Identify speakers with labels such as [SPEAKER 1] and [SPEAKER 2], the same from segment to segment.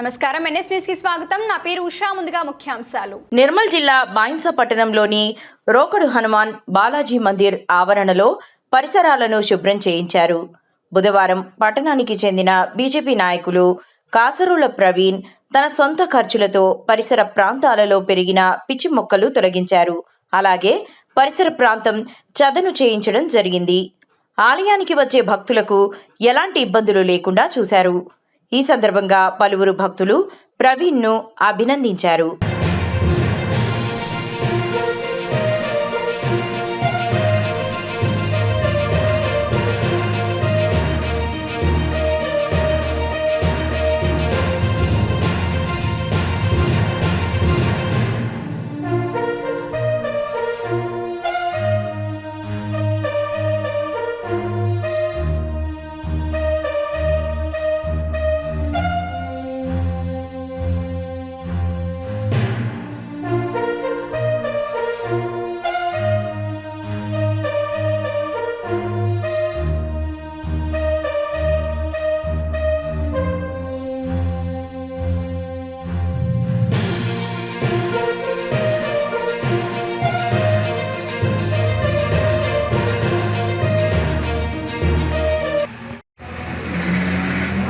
[SPEAKER 1] నమస్కారం, NS news కి స్వాగతం. నా పేరు ఉషా. ముందుగా ముఖ్యాంశాలు.
[SPEAKER 2] నిర్మల్ జిల్లా బాయిన్స పట్టణంలోని రోకడు హనుమాన్ బాలాజీ మందిర్ ఆవరణలో పరిసరాలను శుభ్రం చేయించారు. బుధవారం పట్టణానికి చెందిన బీజేపీ నాయకులు కాసరుల ప్రవీణ్ తన సొంత ఖర్చులతో పరిసర ప్రాంతాలలో పెరిగిన పిచ్చి మొక్కలు తొలగించారు. అలాగే పరిసర ప్రాంతం చదను చేయించడం జరిగింది. ఆలయానికి వచ్చే భక్తులకు ఎలాంటి ఇబ్బందులు లేకుండా చూశారు. ఈ సందర్భంగా పలువురు భక్తులు ప్రవీణ్ను అభినందించారు.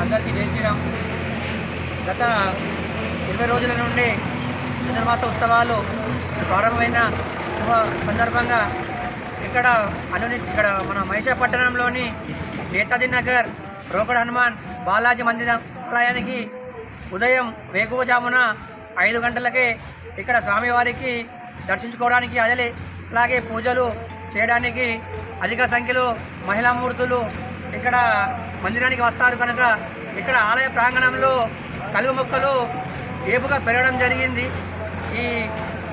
[SPEAKER 3] అందరికీ జై శ్రీరామ్. గత 20 రోజుల నుండి ధనుర్మాస ఉత్సవాలు ప్రారంభమైన శుభ సందర్భంగా ఇక్కడ మన మహిషాపట్నంలోని నేతాజీ నగర్ రోకడ్ హనుమాన్ బాలాజీ మందిరం ఆలయానికి ఉదయం వేకువజామున 5 గంటలకే ఇక్కడ స్వామివారికి దర్శించుకోవడానికి అలాగే పూజలు చేయడానికి అధిక సంఖ్యలో మహిళామూర్తులు ఇక్కడ మందిరానికి వస్తారు. కనుక ఇక్కడ ఆలయ ప్రాంగణంలో కలుగు మొక్కలు ఏపుగా పెరగడం జరిగింది. ఈ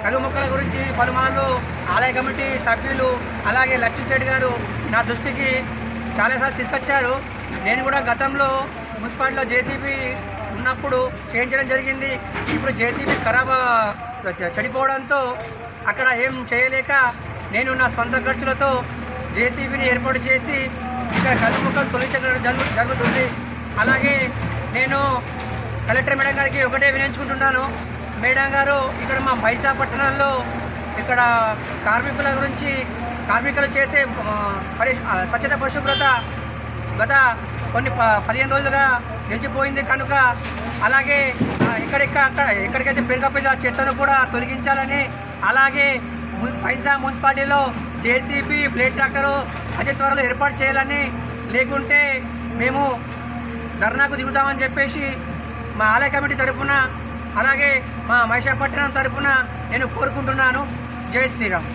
[SPEAKER 3] కలుగు మొక్కల గురించి పలుమార్లు ఆలయ కమిటీ సభ్యులు అలాగే లక్ష్మీశెట్టి గారు నా దృష్టికి చాలాసార్లు తీసుకొచ్చారు. నేను కూడా గతంలో మున్సిపాలిటీలో జేసీబీ ఉన్నప్పుడు చేయించడం జరిగింది. ఇప్పుడు జేసీబీ చెడిపోవడంతో అక్కడ ఏం చేయలేక నేను నా సొంత ఖర్చులతో జేసీబీని ఏర్పాటు చేసి ఇక్కడ కలుగు మొక్కలు తొలగించడం జరుగుతుంది. అలాగే నేను కలెక్టర్ మేడం గారికి ఒకటే వినియోగించుకుంటున్నాను. మేడం గారు ఇక్కడ మా మహిషాపట్నంలో ఇక్కడ కార్మికులు చేసే స్వచ్ఛత పరిశుభ్రత గత కొన్ని 15 రోజులుగా నిలిచిపోయింది. కనుక అలాగే ఎక్కడికైతే పెరిగిపోయిందో ఆ చెత్తను కూడా తొలగించాలని, అలాగే మహిషా మున్సిపాలిటీలో జేసీబీ బ్లేడ్ ట్రాక్టరు అతి త్వరలో ఏర్పాటు చేయాలని, లేకుంటే మేము ధర్నాకు దిగుతామని చెప్పేసి మా ఆలయ కమిటీ తరఫున అలాగే మా మహిషాపట్నం తరఫున నేను కోరుకుంటున్నాను. జై శ్రీరామ్.